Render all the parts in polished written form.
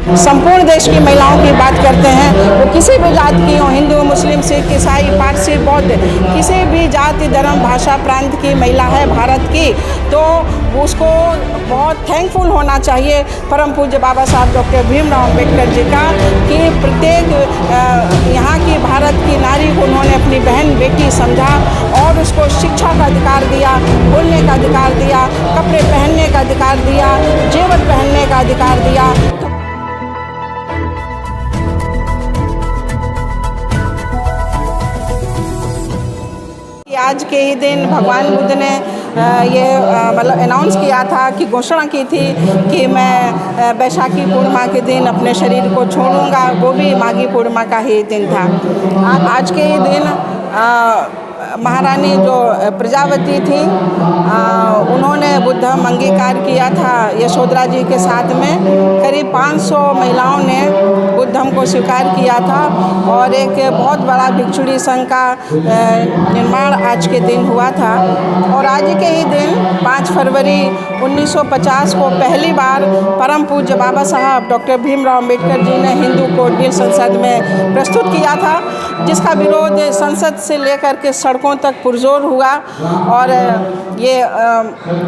संपूर्ण देश की महिलाओं की बात करते हैं, वो किसी भी जात की हो, हिंदू, मुस्लिम, सिख, ईसाई, पारसी, बौद्ध, किसी भी जाति, धर्म, भाषा, प्रांत की महिला है भारत की, तो उसको बहुत थैंकफुल होना चाहिए परम पूज्य बाबा साहब डॉक्टर भीमराव अम्बेडकर जी का, कि प्रत्येक यहाँ की भारत की नारी को उन्होंने अपनी बहन बेटी समझा और उसको शिक्षा का अधिकार दिया, बोलने का अधिकार दिया, कपड़े पहनने का अधिकार दिया, जेवर पहनने का अधिकार दिया। आज के ही दिन भगवान बुद्ध ने ये मतलब अनाउंस किया था कि घोषणा की थी कि मैं बैसाखी पूर्णिमा के दिन अपने शरीर को छोड़ूंगा, वो भी माघी पूर्णिमा का ही दिन था। आज के ही दिन महारानी जो प्रजावती थी उन्होंने बुद्धम अंगीकार किया था यशोधरा जी के साथ में। करीब 500 महिलाओं ने बुद्धम को स्वीकार किया था और एक बहुत बड़ा भिक्षुणी संघ का निर्माण आज के दिन हुआ था। और आज के ही दिन 5 फरवरी 1950 को पहली बार परम पूज्य बाबा साहब डॉक्टर भीमराव अम्बेडकर जी ने हिंदू कोड बिल संसद में प्रस्तुत किया था, जिसका विरोध संसद से लेकर के सड़कों तक पुरजोर हुआ। और ये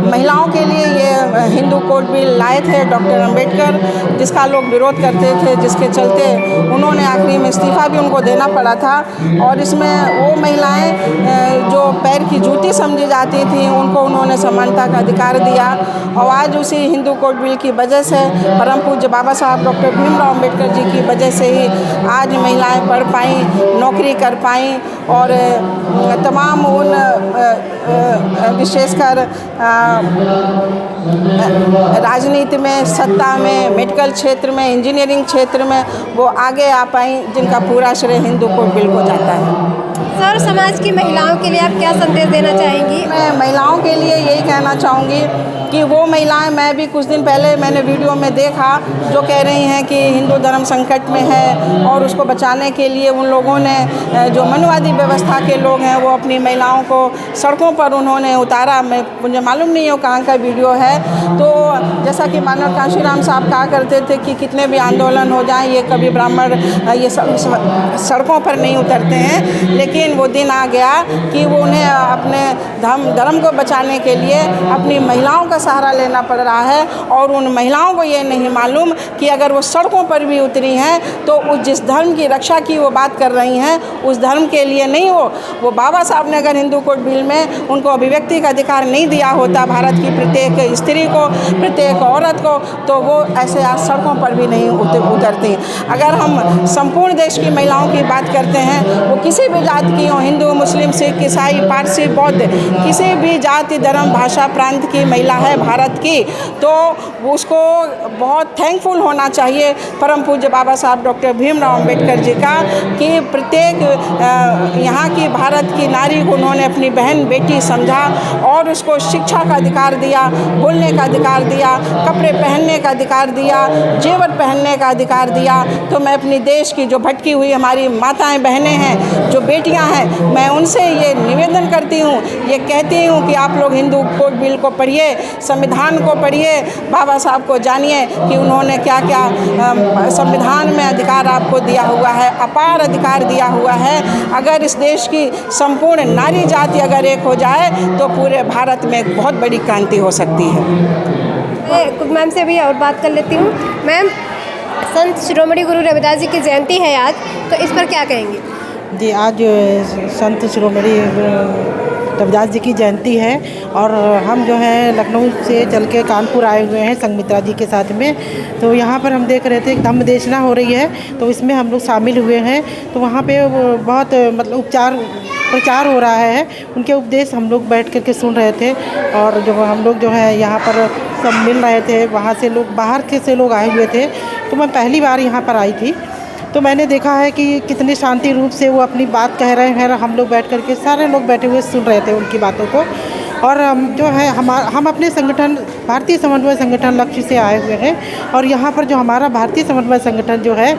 महिलाओं के लिए ये हिंदू कोड बिल लाए थे डॉक्टर अम्बेडकर, जिसका लोग विरोध करते थे, जिसके चलते उन्होंने आखिरी में इस्तीफा भी उनको देना पड़ा था। और इसमें वो महिलाएं जो पैर की जूती समझी जाती थी उनको उन्होंने समानता का अधिकार दिया। और आज उसी हिंदू कोड बिल की वजह से परम पूज्य बाबा साहब डॉक्टर भीमराव अम्बेडकर जी की वजह से ही आज महिलाएं पढ़ पाईं, नौकरी कर पाईं और तमाम उन विशेषकर राजनीति में, सत्ता में, मेडिकल क्षेत्र में, इंजीनियरिंग क्षेत्र में वो आगे आ पाई, जिनका पूरा श्रेय हिंदू कोड बिल को जाता है। सर, समाज की महिलाओं के लिए आप क्या संदेश देना चाहेंगी? मैं महिलाओं के लिए यही कहना चाहूँगी कि वो महिलाएं, मैं भी कुछ दिन पहले मैंने वीडियो में देखा जो कह रही हैं कि हिंदू धर्म संकट में है और उसको बचाने के लिए उन लोगों ने, जो मनुवादी व्यवस्था के लोग हैं, वो अपनी महिलाओं को सड़कों पर उन्होंने उतारा। मुझे मालूम नहीं है कहाँ का वीडियो है। तो जैसा कि मानव कांशीराम साहब कहा करते थे कि कितने भी आंदोलन हो जाएं, ये कभी ब्राह्मण ये सड़कों पर नहीं उतरते हैं। लेकिन वो दिन आ गया कि वो उन्हें अपने धर्म को बचाने के लिए अपनी महिलाओं का सहारा लेना पड़ रहा है। और उन महिलाओं को ये नहीं मालूम कि अगर वो सड़कों पर भी उतरी हैं तो उस जिस धर्म की रक्षा की वो बात कर रही हैं उस धर्म के लिए नहीं। वो बाबा साहब ने अगर हिंदू कोड बिल में उनको अभिव्यक्ति का अधिकार नहीं दिया होता भारत की प्रत्येक स्त्री को, प्रत्येक औरत को, तो वो ऐसे आज सड़कों पर भी नहीं उतरती। अगर हम संपूर्ण देश की महिलाओं की बात करते हैं, वो किसी भी जात की हो, हिंदू, मुस्लिम, सिख, ईसाई, पारसी, बौद्ध, किसी भी जाति, धर्म, भाषा, प्रांत की महिला है भारत की, तो उसको बहुत थैंकफुल होना चाहिए परम पूज्य बाबा साहब डॉक्टर भीमराव अम्बेडकर जी का, कि प्रत्येक यहाँ की भारत की नारी को उन्होंने अपनी बहन बेटी समझा और उसको शिक्षा का अधिकार दिया, बोलने का अधिकार दिया, कपड़े पहनने का अधिकार दिया, जेवर पहनने का अधिकार दिया। तो मैं अपनी देश की जो भटकी हुई हमारी माताएं बहनें हैं, जो बेटियां हैं, मैं उनसे ये निवेदन करती हूँ, ये कहती हूँ कि आप लोग हिंदू कोड बिल को पढ़िए, संविधान को पढ़िए, बाबा साहब को जानिए कि उन्होंने क्या क्या संविधान में अधिकार आपको दिया हुआ है, अपार अधिकार दिया हुआ है। अगर इस देश की संपूर्ण नारी जाति अगर एक हो जाए तो पूरे भारत में एक बहुत बड़ी क्रांति हो सकती है। मैं मैम से भी और बात कर लेती हूँ। मैम, संत शिरोमणि गुरु रविदास जी की जयंती है आज, तो इस पर क्या कहेंगे? जी, आज संत शिरोमणि रविदास जी की जयंती है और हम जो है लखनऊ से चल के कानपुर आए हुए हैं संघमित्रा जी के साथ में। तो यहाँ पर हम देख रहे थे एक धम्म देशना हो रही है, तो इसमें हम लोग शामिल हुए हैं। तो वहाँ पे बहुत मतलब प्रचार हो रहा है, उनके उपदेश हम लोग बैठ कर के सुन रहे थे। और जो हम लोग जो है यहाँ पर सब मिल रहे थे, वहाँ से लोग बाहर से लोग आए हुए थे। तो मैं पहली बार यहाँ पर आई थी, तो मैंने देखा है कि कितने शांति रूप से वो अपनी बात कह रहे हैं। हम लोग बैठ कर के सारे लोग बैठे हुए सुन रहे थे उनकी बातों को। और जो है हम अपने संगठन भारतीय समन्वय संगठन लक्ष्य से आए हुए हैं। और यहाँ पर जो हमारा भारतीय समन्वय संगठन जो है,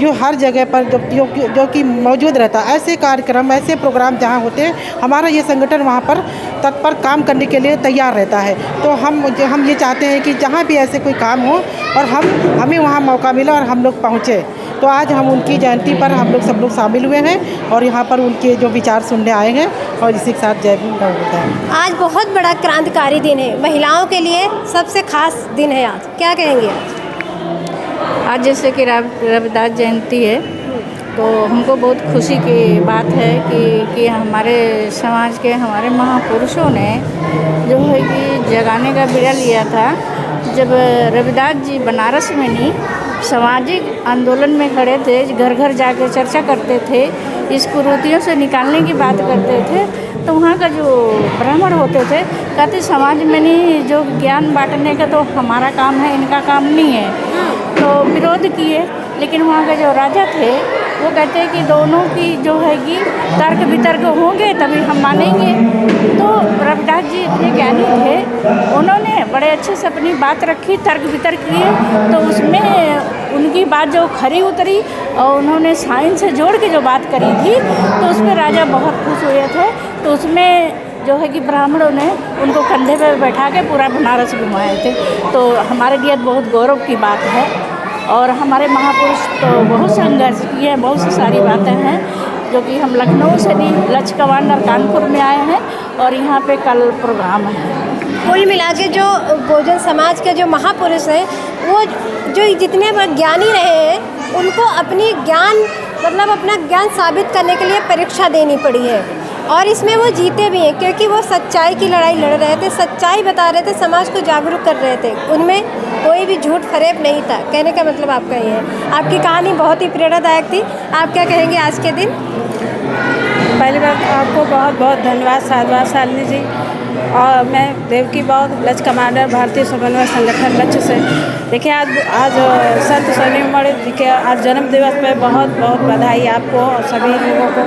जो हर जगह पर जो कि मौजूद रहता है, ऐसे कार्यक्रम, ऐसे प्रोग्राम जहाँ होते हैं, हमारा ये संगठन वहाँ पर तत्पर काम करने के लिए तैयार रहता है। तो हम ये चाहते हैं कि जहाँ भी ऐसे कोई काम हो और हमें वहाँ मौका मिला और हम लोग पहुँचे। तो आज हम उनकी जयंती पर हम लोग सब लोग शामिल हुए हैं और यहाँ पर उनके जो विचार सुनने आए हैं और इसी के साथ जय भीम होता है। आज बहुत बड़ा क्रांतिकारी दिन है, महिलाओं के लिए सबसे खास दिन है आज, क्या कहेंगे आज जैसे कि रविदास जयंती है तो हमको बहुत खुशी की बात है कि हमारे समाज के हमारे महापुरुषों ने जो है कि जगाने का बीड़ा लिया था। जब रविदास जी बनारस में नहीं सामाजिक आंदोलन में खड़े थे, घर घर जाके चर्चा करते थे, इस कुरीतियों से निकालने की बात करते थे, तो वहाँ का जो ब्राह्मण होते थे कहते समाज में नहीं जो ज्ञान बांटने का तो हमारा काम है, इनका काम नहीं है, तो विरोध किए। लेकिन वहाँ के जो राजा थे वो कहते हैं कि दोनों की जो है कि तर्क वितर्क होंगे तभी हम मानेंगे। तो रविदास जी इतने ज्ञानी थे, उन्होंने बड़े अच्छे से अपनी बात रखी, तर्क वितर्क किए, तो उसमें उनकी बात जो खरी उतरी और उन्होंने साइंस से जोड़ के जो बात करी थी तो उस पर राजा बहुत खुश हुए थे। तो उसमें जो है कि ब्राह्मणों ने उनको कंधे पर बैठा के पूरा बनारस घुमाए थे। तो हमारे लिए बहुत गौरव की बात है और हमारे महापुरुष तो बहुत संघर्ष किए हैं, बहुत सी सारी बातें हैं जो कि हम लखनऊ से भी लचकवान और कानपुर में आए हैं और यहाँ पे कल प्रोग्राम है। कुल मिला के जो बहुजन समाज के जो महापुरुष हैं वो जो जितने ज्ञानी रहे हैं उनको अपनी ज्ञान मतलब अपना ज्ञान साबित करने के लिए परीक्षा देनी पड़ी है और इसमें वो जीते भी हैं क्योंकि वो सच्चाई की लड़ाई लड़ रहे थे, सच्चाई बता रहे थे, समाज को जागरूक कर रहे थे, उनमें कोई भी झूठ फरेब नहीं था। कहने का मतलब आपका ये है। आपकी कहानी बहुत ही प्रेरणादायक थी। आप क्या कहेंगे आज के दिन? पहली बार आपको बहुत बहुत धन्यवाद साधुवाद शालिनी जी। और मैं देवकी बौद्ध लच कमांडर भारतीय समन्वय संगठन लक्ष्य से। देखिए आज संत स्वयंमणि जी के आज जन्म दिवस पे बहुत बहुत बधाई आपको और सभी लोगों को,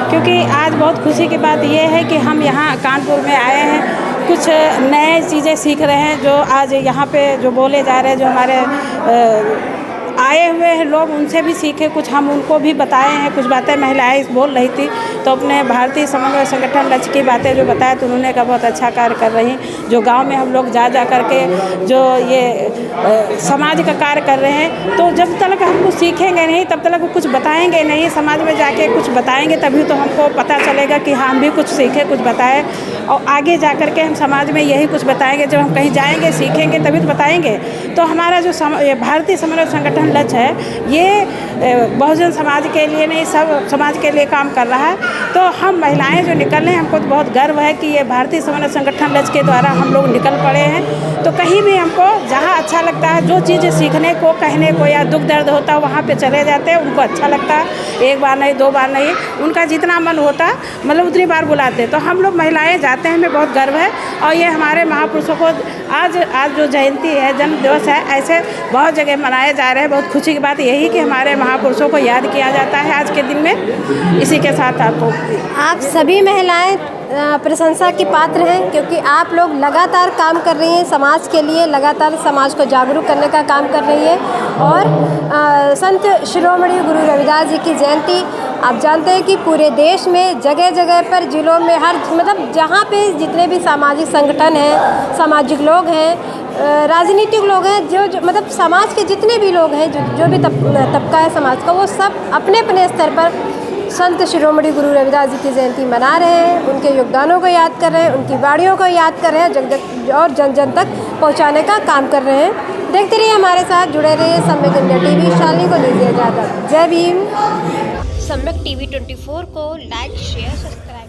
क्योंकि आज बहुत खुशी की बात यह है कि हम यहाँ कानपुर में आए हैं, कुछ नए चीज़ें सीख रहे हैं जो आज यहाँ पे जो बोले जा रहे हैं, जो हमारे आए हुए हैं लोग उनसे भी सीखे, कुछ हम उनको भी बताए हैं। कुछ बातें महिलाएं बोल रही थी तो अपने भारतीय समन्वय संगठन लक्ष्य की बातें जो बताया तो उन्होंने कहा बहुत अच्छा कार्य कर रही, जो गांव में हम लोग जा करके जो ये समाज का कार्य कर रहे हैं। तो जब तक हम कुछ सीखेंगे नहीं तब तक कुछ बताएंगे नहीं, समाज में जाके कुछ बताएंगे तभी तो हमको पता चलेगा कि हम भी कुछ सीखे, कुछ बताए और आगे जा कर के हम समाज में यही कुछ बताएंगे। जब हम कहीं जाएंगे सीखेंगे तभी तो बताएंगे। तो हमारा जो भारतीय समन्वय संगठन लक्ष्य है ये बहुजन समाज के लिए नहीं सब समाज के लिए काम कर रहा है। तो हम महिलाएं जो निकल रहे हैं हमको तो बहुत गर्व है कि ये भारतीय समन्वय संगठन लक्ष्य के द्वारा हम लोग निकल पड़े हैं। तो कहीं भी हमको जहाँ अच्छा लगता है, जो चीज़ सीखने को कहने को या दुख दर्द होता है वहाँ पे चले जाते हैं, उनको अच्छा लगता है। एक बार नहीं दो बार नहीं, उनका जितना मन होता मतलब उतनी बार बुलाते। तो हम लोग महिलाएँ जाते हैं, हमें बहुत गर्व है। और ये हमारे महापुरुषों को आज जो जयंती है, जन्म दिवस है, ऐसे बहुत जगह मनाए जा रहे हैं। बहुत खुशी की बात यही कि हमारे महापुरुषों को याद किया जाता है आज के दिन में। इसी के साथ आप सभी महिलाएं प्रशंसा की पात्र हैं क्योंकि आप लोग लगातार काम कर रही हैं समाज के लिए, लगातार समाज को जागरूक करने का काम कर रही है। और संत शिरोमणि गुरु रविदास जी की जयंती आप जानते हैं कि पूरे देश में जगह जगह पर जिलों में हर मतलब जहाँ पे जितने भी सामाजिक संगठन हैं, सामाजिक लोग हैं, राजनीतिक लोग हैं, जो मतलब समाज के जितने भी लोग हैं, जो भी तबका है समाज का, वो सब अपने अपने स्तर पर संत शिरोमणि गुरु रविदास जी की जयंती मना रहे हैं, उनके योगदानों को याद कर रहे हैं, उनकी वाणियों को याद कर रहे हैं और जन जन तक पहुंचाने का काम कर रहे हैं। देखते रहिए हमारे साथ, जुड़े रहिए सम्यक इंडिया टीवी। शालिनी को दीजिए इजाज़त। जय भीम। सम्यक टीवी 24 को लाइक शेयर सब्सक्राइब